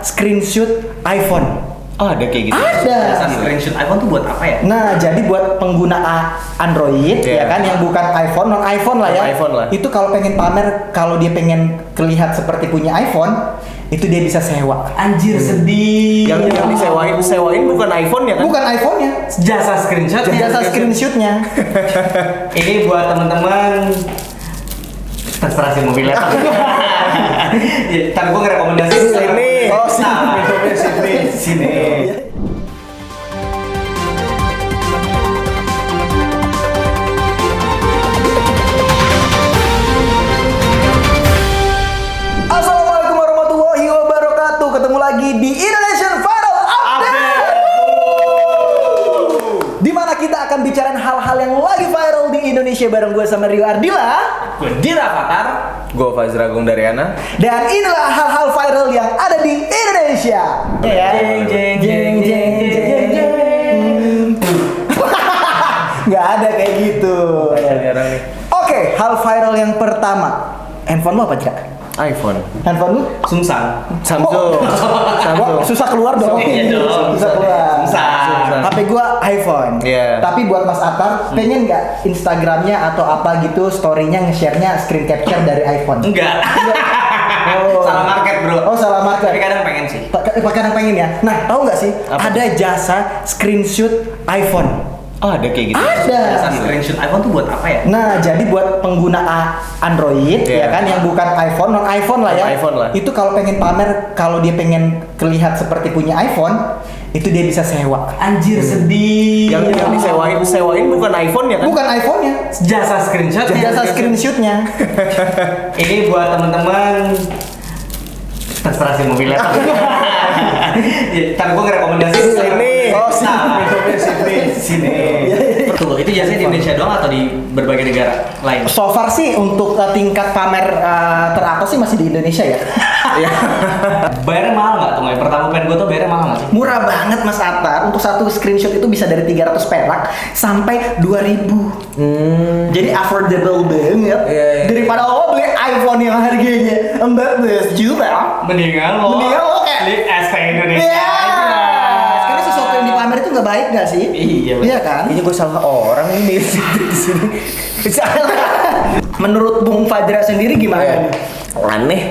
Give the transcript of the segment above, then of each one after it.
screenshot iPhone. Oh, ada kayak gitu. Ada. Jasa screenshot iPhone tuh buat apa ya? Nah, jadi buat pengguna Android ya kan yang bukan iPhone, non iPhone lah ya. Non-iPhone lah. Itu kalau pengen pamer, kalau dia pengen terlihat seperti punya iPhone, itu dia bisa sewa. Anjir sedih. Yang disewain bukan iPhone ya kan? Bukan iPhone-nya, Jasa screenshot. jasa screenshot-nya. Ini buat teman-teman terserah sih mobilnya. Ya, ntar gue ngerekomendasi Sini. Oh, sini. Assalamualaikum warahmatullahi wabarakatuh. Ketemu lagi di Indonesian Viral Update. Di mana kita akan bicarain hal-hal yang lagi viral di Indonesia bareng gue sama Rio Ardila. Gue Dira Fatar. Gue Fazra Agung Daryana. Dan inilah hal-hal viral yang ada di Indonesia. Ya. Jeng, jeng, jeng, jeng, jeng. Nggak ada kayak gitu. Sekarang nih. Oke, hal viral yang pertama. Handphone lu apa, Cak? iPhone. Handphone lu? Sungsang. Samsung. Wah, susah keluar dong. Iya dong. Susah keluar. Sungsang. HP gua iPhone. Iya. Tapi buat Mas Atar, pengen nggak Instagramnya atau apa gitu story-nya nge-share-nya screen capture dari iPhone? Enggak. Oh. Salah market, bro. Oh, salah market. Tapi kadang pengen sih. Kadang pengen ya. Nah, tahu nggak sih? Apa? Ada jasa screenshot iPhone. Oh, ada kayak gitu. Jasa Ada. screenshot iPhone tuh buat apa ya? Nah, jadi buat pengguna Android ya Iya. kan yang bukan iPhone, non iPhone lah ya. Non-iPhone lah. Itu kalau pengen pamer, kalau dia pengen terlihat seperti punya iPhone, itu dia bisa sewa. Anjir sedih. Yang disewain bukan iPhone ya kan? Bukan iPhone-nya, Jasa screenshot. jasa screenshot-nya. Ini buat teman-teman terserah sih mobilnya. Ya, ntar gue ngerekomendasi Sini. Oh, sini. Tuh, itu jasanya di Indonesia doang atau di berbagai negara lain? So far sih untuk tingkat pamer teratas sih masih di Indonesia ya. Iya. Bayarnya mahal nggak tuh? Yang pertama pengen gue tuh bayarnya mahal nggak sih? Murah banget Mas Atar. Untuk satu screenshot itu bisa dari 300 perak sampai 2000. Jadi affordable banget. Iya, iya. Daripada lo beli iPhone yang harganya 14 juta. Mendingan lo kayak beli ST Indonesia Iya. aja. Karena sesuatu yang dipamer itu nggak baik nggak sih? Iya, Iya kan? Ini gue salah orang ini di sini. Menurut Bung Fadra sendiri gimana? Iya. nih? Aneh.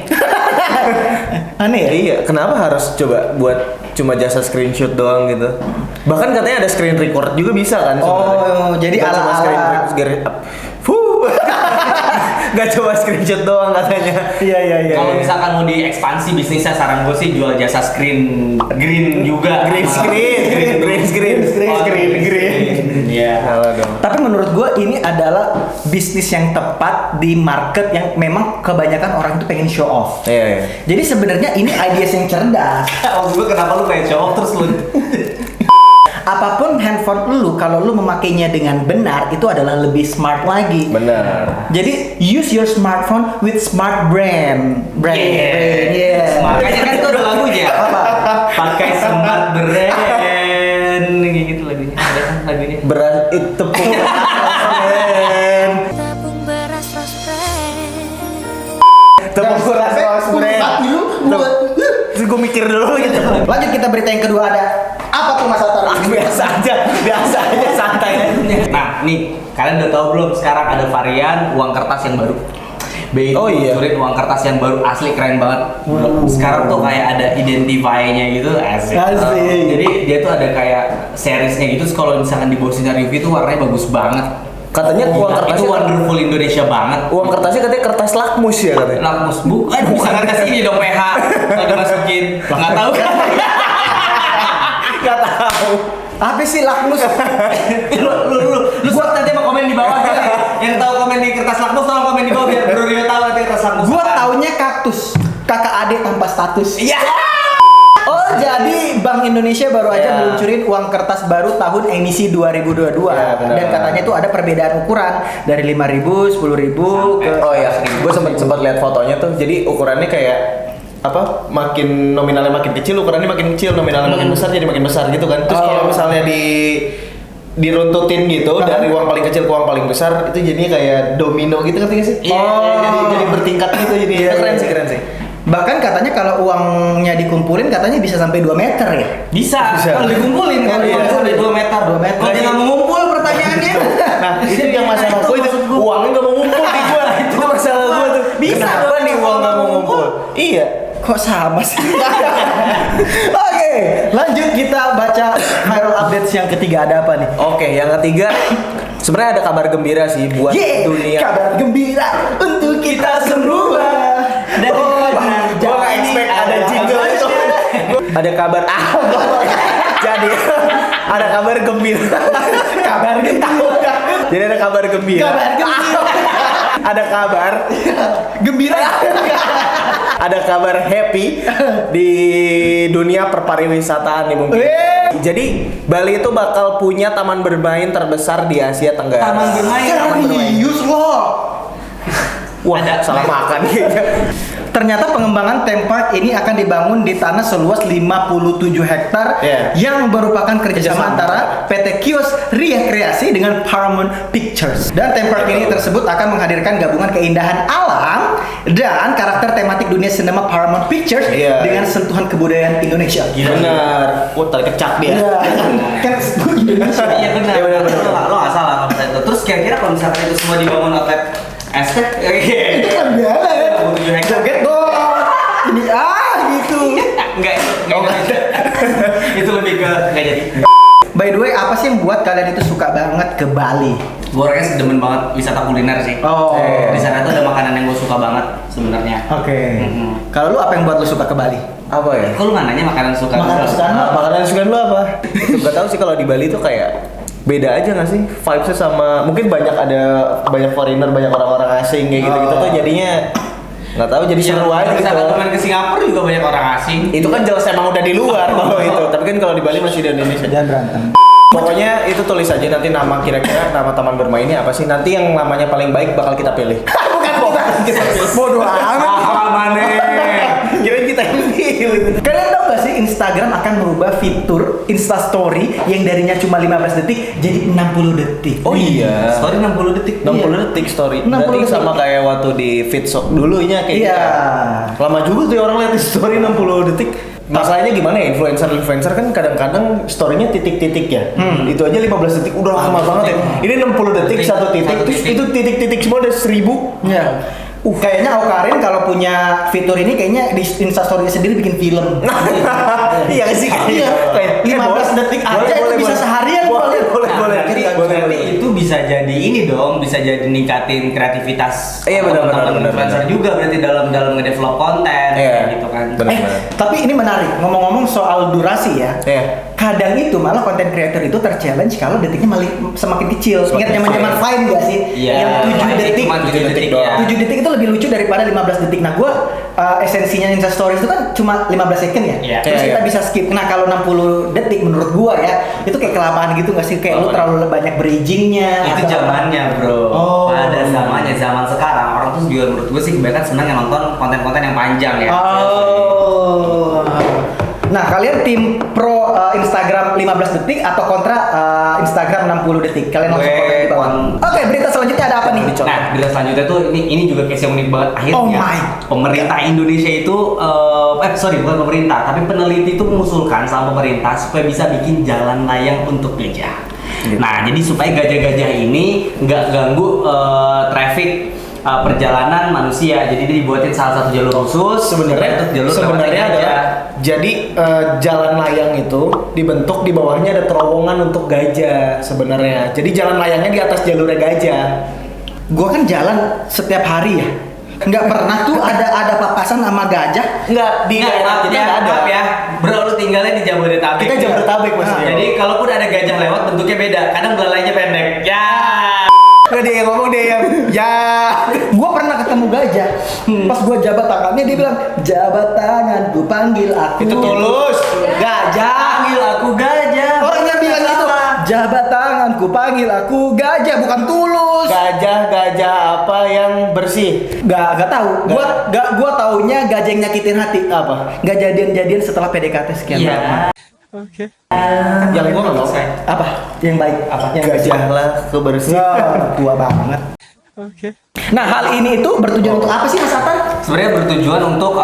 Aneh ya? Iya, kenapa harus coba buat cuma jasa screenshot doang gitu? Bahkan katanya ada screen record juga bisa kan sebenarnya. Oh, jadi Bukan cuma ala-ala. Gak coba screenshot doang katanya. Iya. Kalau misalkan mau diekspansi bisnisnya, saran gue sih jual jasa screen green juga. Green screen. Iya. Salah dong. Tapi menurut gue ini adalah bisnis yang tepat di market yang memang kebanyakan orang itu pengen show off. Iya. Jadi sebenarnya ini ideas yang cerdas. Maksud gue kenapa lu pengen show off terus lu? Apapun handphone lu, kalau lu memakainya dengan benar, itu adalah lebih smart lagi. Benar. Jadi use your smartphone with smart brain. Yeah. Makanya kan itu ada lagunya. Apa? Pakai smart brand gitu lagunya. Ada kan lagunya? Beras itu tepung. Tabung beras Rosbrand. Tepung beras brand. Hati lu buat. Terus gue mikir dulu gitu. Lanjut kita berita yang kedua ada. Apa tuh Mas Atar? Biasa aja santai. Nah, nih, kalian udah tahu belum sekarang ada varian uang kertas yang baru? BI Oh iya. ngeluarin uang kertas yang baru, asli keren banget. Sekarang tuh kayak ada identify-nya gitu, asik. Asik. Jadi dia tuh ada kayak seriesnya gitu, terus kalau misalkan di bawah sinar review tuh warnanya bagus banget. Katanya uang kertasnya itu wonderful Indonesia banget. Uang kertasnya katanya kertas lakmus ya katanya. Lakmus bukan kertas ini dong PH nggak dimasukin, nggak tahu kan? Gak tahu. Apa sih lakmus? lu suka nanti mau komen di bawah ya. Yang tahu komen di kertas lakmus tolong komen di bawah biar Bro Rio tahu nanti kertas lakmus. Gua taunya kaktus. Kakak adik tanpa status. Iya. Oh, jadi Bank Indonesia baru aja Ya. meluncurin uang kertas baru tahun emisi 2022. Ya, benar. Dan katanya itu ada perbedaan ukuran dari 5.000, 10.000 ke Oh ya, gue sempat lihat fotonya tuh. Jadi ukurannya kayak apa? Makin nominalnya makin kecil, ukurannya makin kecil, nominalnya makin besar jadi makin besar gitu kan. Terus Oh. kalau misalnya diruntutin gitu dari uang paling kecil ke uang paling besar itu jadinya kayak domino gitu ngerti gak sih? Iya, Jadi bertingkat gitu jadi Iya, keren iya. sih keren sih. Bahkan katanya kalau uangnya dikumpulin katanya bisa sampai 2 meter ya. Bisa. Bisa. Kalau dikumpulin kan Iya. sampai 2 meter. 2 meter. Kalau dia nggak mau ngumpul pertanyaannya. Nah, itu yang masalah gue itu uangnya nggak mau ngumpul di gue. Itu masalah gue tuh. Bisa Kenapa dong, nih kalau uang nggak mau nggak ngumpul? Iya. Kok sama sih? Oke, lanjut kita baca viral updates yang ketiga, ada apa nih? Oke, yang ketiga sebenarnya ada kabar gembira sih buat dunia. Kabar gembira untuk kita semua. Dan Gue nggak expect ada jingle itu. Ada kabar jadi ada kabar gembira. Kabar gembira. Jadi ada kabar gembira. Kabar gembira. Ada kabar Gembira. ada kabar happy di dunia perpariwisataan nih mungkin. Jadi Bali itu bakal punya taman bermain terbesar di Asia Tenggara. Taman bermain. Serius loh. Wah, salah makan kayaknya. Ternyata pengembangan theme park ini akan dibangun di tanah seluas 57 hektar Yeah. yang merupakan kerjasama antara PT Kios Ria Kreasi dengan Paramount Pictures. Dan theme park ini tersebut akan menghadirkan gabungan keindahan alam dan karakter tematik dunia sinema Paramount Pictures Yeah. dengan sentuhan kebudayaan Indonesia. Benar. Wah, tarik kecak dia. Iya. Kan Indonesia. Iya benar. Iya, benar. Lo nggak salah kalau misalnya itu. Terus kira-kira kalau misalkan itu semua dibangun oleh aspek, Itu kan biasa ya. 57 hektar. Joget dong. Ini gitu. Enggak itu. Itu lebih ke nggak jadi. By the way, apa sih yang buat kalian itu suka banget ke Bali? Gue orangnya demen banget wisata kuliner sih. Oh. Di sana tuh ada makanan yang gue suka banget sebenarnya. Oke. Mhm. Kalau lu apa yang buat lu suka ke Bali? Apa ya? Kok lu nggak nanya makanan suka? Makanan lu? kesukaan lu apa? Makanan kesukaan lu apa? Gak tahu sih kalau di Bali tuh kayak beda aja nggak sih vibesnya sama mungkin banyak foreigner banyak orang-orang asing kayak gitu-gitu tuh jadinya nggak tahu jadi seru aja gitu. Misalkan teman ke Singapura juga banyak orang asing. Itu kan jelas emang udah di luar kalau itu tapi kan kalau di Bali masih di Indonesia. Jangan berantem. Pokoknya itu tulis aja nanti nama kira-kira nama taman bermainnya apa sih nanti yang namanya paling baik bakal kita pilih. Bukan kita. Bodoh amat. Mana? Kirain kita yang pilih. Kalian tahu gak sih Instagram akan merubah fitur Insta Story yang darinya cuma 15 detik jadi 60 detik. Oh iya. Story 60 detik. 60 detik story. 60 Berarti detik. sama kayak waktu di feedshop dulunya kayak Iya. gitu. Lama juga tuh orang lihat di story 60 detik. Masalahnya gimana ya influencer kan kadang-kadang story-nya titik-titik ya. Itu aja 15 detik udah lama banget ya. Ini 60 detik satu titik terus itu titik-titik semua udah 1000. Iya. Kayaknya Aukarin kalau punya fitur ini kayaknya di Insta Story sendiri bikin film. Iya sih Iya. kayak 15 detik aja itu bisa seharian. Boleh. Berarti itu bisa jadi ini dong, bisa jadi ningkatin kreativitas Iya, benar, teman-teman benar, influencer benar. juga berarti dalam nge-develop konten Iya. kayak gitu kan. Benar. Tapi ini menarik. Ngomong-ngomong soal durasi ya. Iya. Kadang itu malah konten creator itu terchallenge kalau detiknya malah semakin kecil. Semakin Ingat zaman-zaman kecil. Vine gak sih? Iya. Yang 7 detik. Cuma 7 detik doang. ya. 7 detik itu lebih lucu daripada 15 detik. Nah, gue esensinya Insta Stories itu kan cuma 15 second ya. Iya. Terus Iya, kita iya. bisa skip. Nah, kalau 60 detik menurut gue ya, itu kayak kelamaan gitu gak sih? Kayak lu terlalu banyak bridgingnya. Itu atau- zamannya bro. Oh. Pada zamannya zaman sekarang orang tuh juga menurut gue sih kebanyakan senang yang nonton konten-konten yang panjang ya. Oh. Nah, kalian tim pro Instagram 15 detik atau kontra Instagram 60 detik? Kalian langsung Gue komen di bawah. kon- Oke, berita selanjutnya ada apa nih? Nah, berita selanjutnya tuh ini juga case yang unik banget akhirnya. Oh my. Pemerintah Indonesia itu bukan pemerintah, tapi peneliti itu mengusulkan sama pemerintah supaya bisa bikin jalan layang untuk gajah. Nah, jadi supaya gajah-gajah ini nggak ganggu traffic perjalanan manusia. Jadi dia dibuatin salah satu jalur khusus untuk jalur sebenarnya lewat adalah gajah. jadi jalan layang itu dibentuk di bawahnya ada terowongan untuk gajah sebenarnya. Jadi jalan layangnya di atas jalurnya gajah. Gua kan jalan setiap hari ya. Nggak pernah tuh ada papasan sama gajah. Enggak di Nggak, daerah maaf kita ya, nggak ada. maaf ya. Bro, lu tinggalnya di Jabodetabek. Kita Jabodetabek maksudnya. Jadi kalaupun ada gajah lewat bentuknya beda. Kadang belalainya pendek. Ya. Nggak dia yang ngomong dia yang ya. Gua pernah ketemu gajah. Pas gua jabat tangannya dia bilang, "Jabat tangan, gua panggil aku." Itu tulus. Gajah. Panggil aku gajah. Orangnya bilang gitu. Jabat tangan, ku panggil aku gajah, bukan tulus. Gajah apa yang bersih? Gak tahu. Gua taunya gajah yang nyakitin hati. Apa? Gak jadian setelah PDKT sekian Iya. lama. Yang gua nggak mau. Apa? Yang baik. Apa? Yang Gajah lah kebersih. Gua banget. Nah, hal ini itu bertujuan untuk apa sih Mas Atan? sebenarnya bertujuan untuk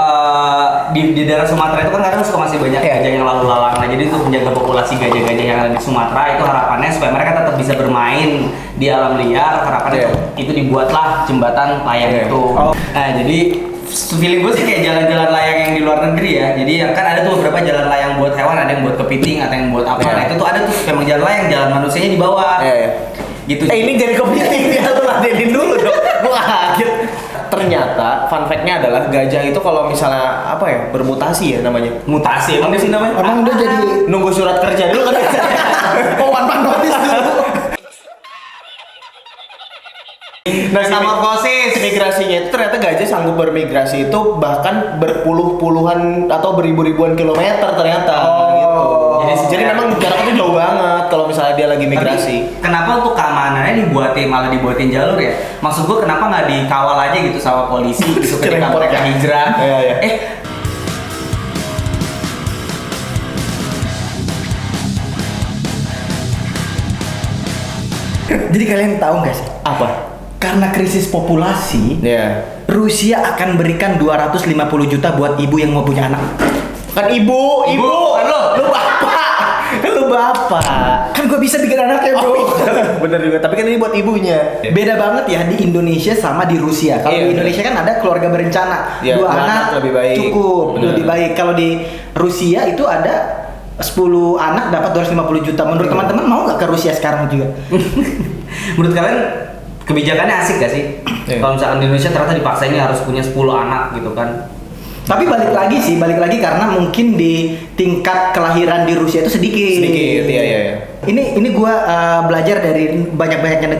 di daerah Sumatera itu kan kadang suka masih banyak gajah yang lalu lalang. Nah, jadi untuk menjaga populasi gajah-gajah yang ada di Sumatera itu harapannya supaya mereka tetap bisa bermain di alam liar. Harapannya itu dibuatlah jembatan layang itu. Nah, jadi feeling gue sih kayak jalan-jalan layang yang di luar negeri ya. Jadi kan ada tuh beberapa jalan layang buat hewan, ada yang buat kepiting, ada yang buat apa. Nah, itu tuh ada tuh memang jalan layang, jalan manusianya di bawah. Gitu. Ini jadi kepiting dia tuh ladenin dulu dong. Gua kaget. Ternyata fun fact-nya adalah gajah itu kalau misalnya apa ya, bermutasi ya namanya. Mutasi emang sih namanya. Emang udah jadi Nunggu surat kerja dulu kan. one man notice dulu. Nah, Metamorfosis. migrasinya itu ternyata gajah sanggup bermigrasi itu bahkan berpuluh-puluhan atau beribu-ribuan kilometer ternyata gitu. Jadi memang jaraknya jauh banget kalau misalnya dia lagi migrasi. Tapi, kenapa untuk keamanannya malah dibuatin jalur ya? Maksud gua kenapa nggak dikawal aja gitu sama polisi gitu ketika mereka hijrah? Iya. Jadi kalian tahu nggak sih? Apa? Karena krisis populasi, Rusia akan berikan 250 juta buat ibu yang mau punya anak. Kan ibu, kan lu bapak. Kan gue bisa bikin anak ya bro. Bener juga, tapi kan ini buat ibunya. Beda banget ya di Indonesia sama di Rusia. Kalau di Indonesia kan ada keluarga berencana, Iya, 2 anak lebih baik. cukup, Bener. lebih baik. Kalau di Rusia itu ada 10 anak dapat 250 juta. Menurut teman-teman mau nggak ke Rusia sekarang juga? Menurut kalian kebijakannya asik gak sih? Kalau misalkan di Indonesia ternyata dipaksa ini harus punya 10 anak gitu kan? Tapi balik lagi karena mungkin di tingkat kelahiran di Rusia itu sedikit. Iya. Ini gue belajar dari banyak-banyaknya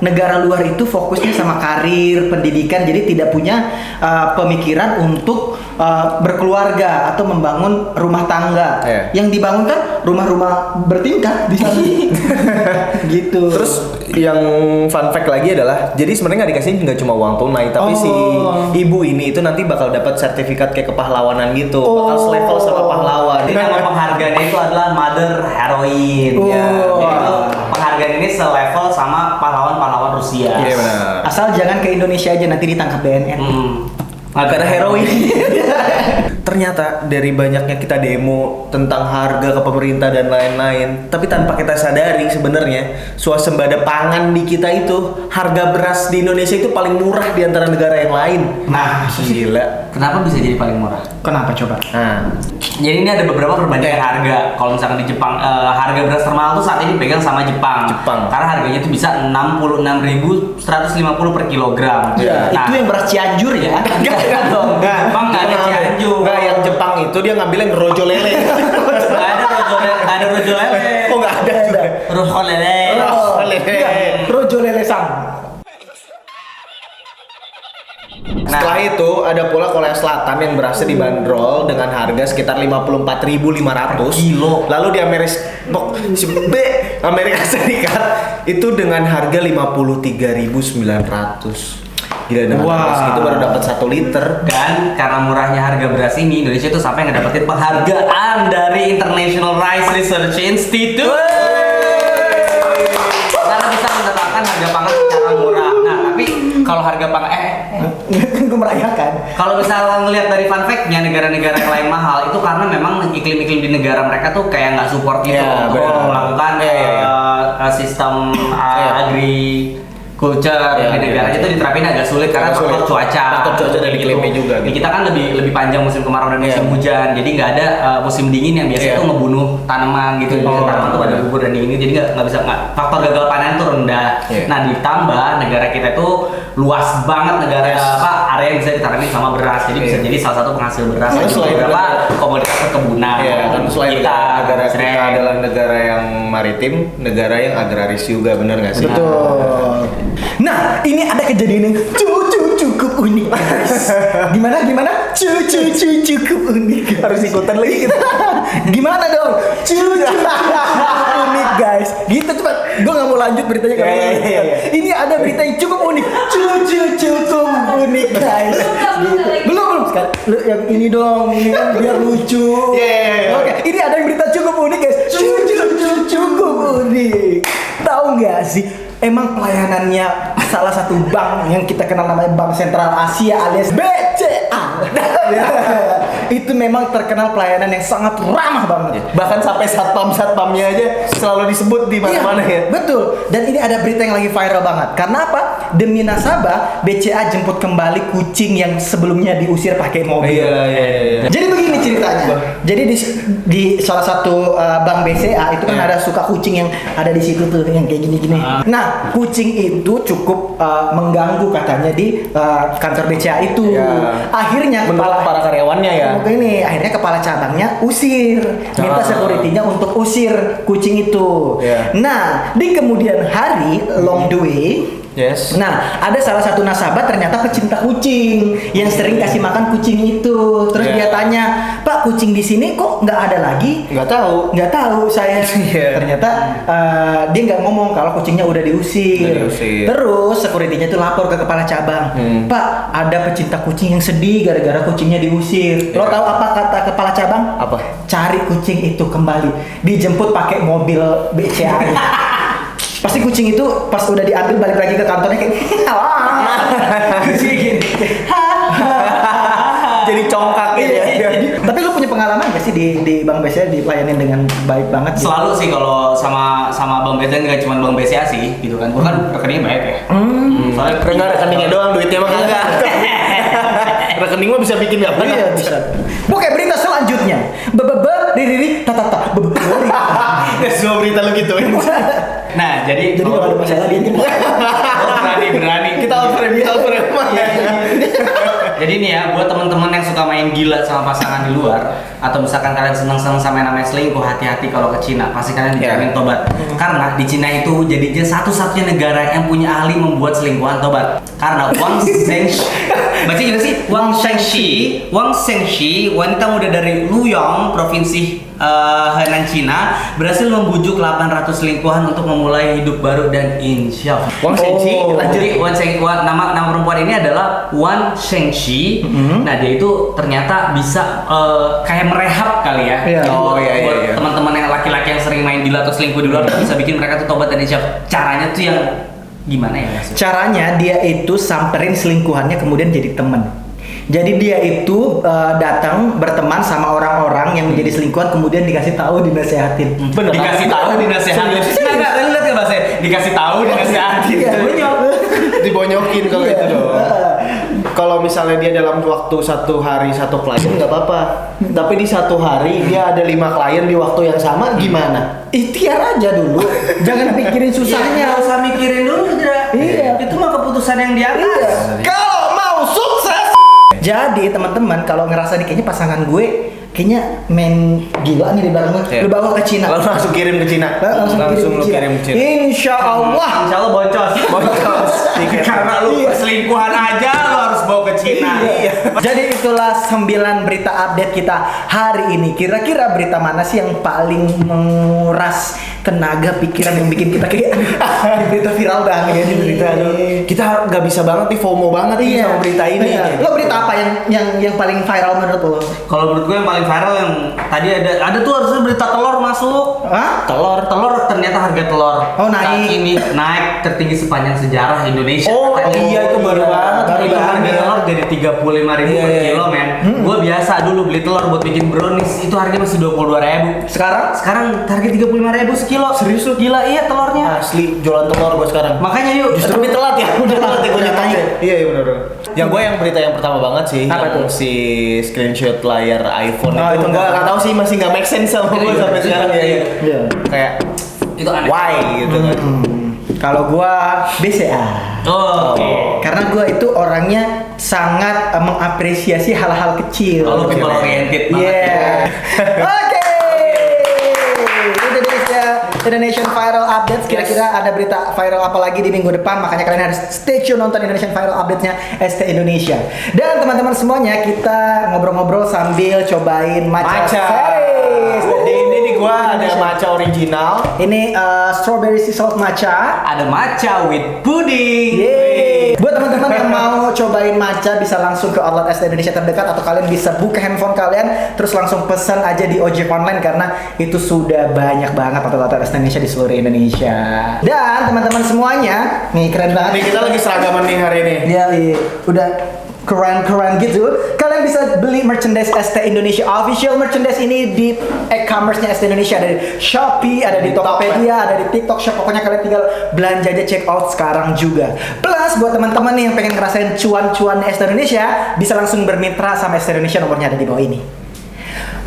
negara luar itu fokusnya sama karir, pendidikan, jadi tidak punya pemikiran untuk berkeluarga atau membangun rumah tangga. Yang dibangun kan rumah-rumah bertingkat di sana. Gitu. Terus yang fun fact lagi adalah, jadi sebenarnya nggak dikasih nggak cuma uang tunai, tapi si ibu ini itu nanti bakal dapat sertifikat kayak kepahlawanan gitu, bakal selevel sama pahlawan. Jadi nama penghargaannya itu adalah Mother Heroine. Jadi itu penghargaan ini selevel sama pahlawan-pahlawan Rusia. Iya benar. Asal jangan ke Indonesia aja nanti ditangkap BNN. Karena heroin. Ternyata dari banyaknya kita demo tentang harga ke pemerintah dan lain-lain, tapi tanpa kita sadari sebenarnya swasembada pangan di kita itu, harga beras di Indonesia itu paling murah di antara negara yang lain. Nah, Gila. kenapa bisa jadi paling murah? Kenapa coba? Nah, Jadi ini ada beberapa perbandingan harga. Kalau misalkan di Jepang, harga beras termahal tuh saat ini pegang sama Jepang. Karena harganya itu bisa 66.150 per kilogram. Ya, itu yang beras Cianjur ya. Enggak dong. Jepang nggak ada Cianjur. Enggak, yang Jepang itu dia ngambilnya rojo lele. Nggak ada rojo lele. Oh, nggak ada juga. Rojo lele. Rojo lele sang. Setelah itu ada pula Korea Selatan yang berasnya dibanderol dengan harga sekitar 54.500 kilo. Lalu di Amerika Serikat itu dengan harga 53.900. Gila, dengan harga segitu baru dapat 1 liter. Dan karena murahnya harga beras ini, Indonesia tuh sampai ngedapetin penghargaan dari International Rice Research Institute. Karena bisa menetapkan harga pangan secara murah. Nah, tapi kalau harga pangan Kan gue merayakan. kalau misalnya ngelihat dari fun fact-nya negara-negara yang lain mahal itu karena memang iklim-iklim di negara mereka tuh kayak nggak support gitu untuk melakukan sistem agriculture di negaranya itu diterapin agak sulit karena faktor cuaca. Faktor cuaca dan iklimnya juga. Di kita kan lebih panjang musim kemarau dan musim hujan, jadi nggak ada musim dingin yang biasanya tuh ngebunuh tanaman gitu. Tanaman tuh pada gugur dan dingin, jadi nggak bisa faktor gagal panen tuh rendah. Nah, ditambah negara kita tuh luas banget area yang bisa ditanamin sama beras, jadi bisa jadi salah satu penghasil beras. Selain beberapa komoditas perkebunan. Kan selain negara kita adalah negara yang maritim, negara yang agraris juga, benar nggak sih? Betul. Nah, ini ada kejadian yang cukup unik. Gimana? Cukup unik. Harus ikutan lagi kita. Gimana dong? Cukup unik guys. Gitu cepat. Gue nggak mau lanjut beritanya kalau ini ada berita yang cukup unik. Cukup unik guys. Belum sekali. Yang ini dong, ini kan biar lucu. Oke, ini ada yang berita cukup unik guys. Cukup unik. Tahu nggak sih? Emang pelayanannya salah satu bank yang kita kenal namanya Bank Sentral Asia alias BCA. Itu memang terkenal pelayanan yang sangat ramah banget. Bahkan sampai satpamnya aja selalu disebut di mana-mana Iya, ya. betul. Dan ini ada berita yang lagi viral banget. Karena apa? Demi nasabah, BCA jemput kembali kucing yang sebelumnya diusir pakai mobil. Iya. Jadi begini ceritanya. Jadi di salah satu bank BCA itu kan ada suka kucing yang ada di situ tuh yang kayak gini-gini. Nah, kucing itu cukup mengganggu katanya di kantor BCA itu. Iya. Akhirnya Menurut para karyawannya ya. Ini akhirnya kepala cabangnya usir, minta security-nya untuk usir kucing itu. Iya. Nah, di kemudian hari long the way. Yes. Nah, ada salah satu nasabah ternyata pecinta kucing yang sering kasih makan kucing itu. Terus Yeah. dia tanya, "Pak, kucing di sini kok nggak ada lagi?" Nggak tahu. Nggak tahu saya. Yeah. Ternyata dia nggak ngomong kalau kucingnya udah diusir. Udah diusir. Terus security-nya tuh lapor ke kepala cabang, "Pak, ada pecinta kucing yang sedih gara-gara kucingnya diusir." Lo Yeah. tahu apa kata kepala cabang? Apa? Cari kucing itu kembali. Dijemput pakai mobil BCA. Pasti kucing itu pas udah diambil balik lagi ke kantornya kayak kucing gini. Jadi congkak gitu ya. Tapi lu punya pengalaman gak sih di Bank BCA dilayanin dengan baik banget gitu? Selalu sih kalau sama Bang BCA, nggak cuma Bang BCA sih gitu kan. Gua kan rekeningnya banyak ya. Soalnya Enggak rekeningnya doang, duitnya mah kagak. Rekening mah bisa bikin nggak banyak. Iya bisa. Oke, berita selanjutnya. Riri tatata. Ya semua berita lu gituin. Nah, jadi Jadi kalau ada masalah dia berani. Kita over Jadi nih ya, buat teman-teman yang suka main gila sama pasangan di luar, atau misalkan kalian senang-senang sama yang namanya selingkuh, hati-hati kalau ke Cina, pasti kalian dijamin tobat. Karena di Cina itu jadinya satu-satunya negara yang punya ahli membuat selingkuhan tobat. Karena Wang Zhengxi, baca gimana sih? Wang Zhengxi, wanita muda dari Luyong, provinsi Henan, Cina, berhasil membujuk 800 selingkuhan untuk memulai hidup baru dan insya Allah. Wang Zhengxi, Lanjut. Jadi nama perempuan ini adalah Wan Zhengxi. Nah, dia itu ternyata bisa kayak merehab kali ya. Iya. Jadi Oh, buat iya. teman-teman yang laki-laki yang sering main gila atau selingkuh di luar bisa bikin mereka tuh tobat dan insya Allah. Caranya tuh yang gimana ya maksudnya? Caranya dia itu samperin selingkuhannya kemudian jadi teman. Jadi dia itu datang berteman sama orang-orang yang menjadi selingkuhan kemudian dikasih tahu dinasehatin. Bener. Dikasih tahu dinasehatin. Enggak, lu lihat enggak bahasanya? Dikasih tahu dinasehatin. Iya, bonyok. Dibonyokin kalau Iya. itu dong. Kalau misalnya dia dalam waktu satu hari satu klien nggak apa-apa. Tapi di satu hari dia ada 5 klien di waktu yang sama gimana? Ikhtiar aja dulu. Jangan pikirin susahnya. Nggak usah mikirin dulu, Dra. Iya. Itu mah keputusan yang di atas. Iya. Kalau mau sukses. Jadi teman-teman kalau ngerasa nih kayaknya pasangan gue kayaknya main gila nih di belakang gue, Iya. lu bawa ke Cina. Lalu langsung kirim ke Cina. Langsung lu kirim ke Cina. Insya Allah. Insya Allah bocos. Karena lu selingkuhan aja lu harus bawa ke Cina. Iya. Jadi itulah 9 berita update kita hari ini. Kira-kira berita mana sih yang paling menguras tenaga pikiran yang bikin kita kayak berita viral banget ini berita. Aduh. Kita nggak bisa banget nih FOMO banget nih sama berita ini. Iya. Lo berita apa yang paling viral menurut lo? Kalau menurut gue yang paling viral yang tadi ada tuh harusnya berita telur masuk. Hah? Telur ternyata harga telur Oh, naik. saat ini naik tertinggi sepanjang sejarah Indonesia. Oh, iya, itu baru banget. Baru Itu harga banget. telur jadi 35.000 Iya, per iya. kilo, men. Gua biasa dulu beli telur buat bikin brownies, itu harganya masih 22.000. Sekarang harga 35.000 sekilo. Serius lu? Gila, iya telurnya. Asli jualan telur gua sekarang. Makanya yuk, Tapi telat ya, udah telat ya gua Udah nyatanya. naik. Iya benar. Yang gue yang berita yang pertama banget sih, Apa yang tuh? si screenshot layar iPhone Oh, itu itu gue nggak nggak tahu sih, masih nggak make sense sama gue Iya, sampai iya, sekarang ya. iya. Iya. Kayak itu aneh. why gitu kan. Kalau gua BCA. Oh, oke. Karena gua itu orangnya sangat mengapresiasi hal-hal kecil. Kalau people oriented banget. Yeah. Oke. Itu dia Indonesian Viral Updates. Kira-kira ada berita viral apa lagi di minggu depan? Makanya kalian harus stay tune nonton Indonesian Viral Updates-nya ST Indonesia. Dan teman-teman semuanya, kita ngobrol-ngobrol sambil cobain matcha series. Jadi ini nih gue ada matcha original. Ini strawberry sea salt matcha. Ada matcha with pudding. Yeay. Buat teman-teman yang mau cobain matcha bisa langsung ke outlet ST Indonesia terdekat atau kalian bisa buka handphone kalian terus langsung pesan aja di ojek online karena itu sudah banyak banget outlet ST Indonesia di seluruh Indonesia. Dan teman-teman semuanya, nih keren banget. Nih kita lagi seragaman nih hari ini. Ya, iya. Udah keren-keren gitu. Kalian bisa beli merchandise ST Indonesia. Official merchandise ini di e-commerce-nya ST Indonesia. Ada di Shopee, ada di Tokopedia, ada di TikTok Shop. Pokoknya kalian tinggal belanja aja, check out sekarang juga. Plus buat teman-teman nih yang pengen ngerasain cuan-cuan ST Indonesia, bisa langsung bermitra sama ST Indonesia, nomornya ada di bawah ini.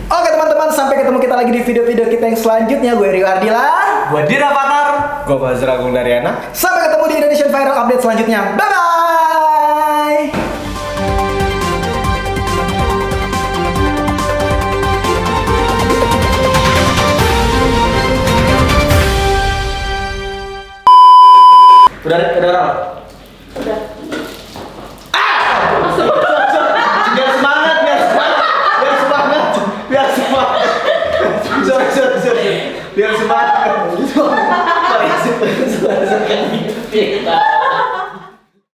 Oke teman-teman, sampai ketemu kita lagi di video-video kita yang selanjutnya. Gue Rio Ardila. Gue Dira Fatar. Gue Fazra Agung Daryana. Sampai ketemu di Indonesian Viral Update selanjutnya. Bye-bye. Udah Ral? Udah. Biar semangat. Sorry. Biar semangat.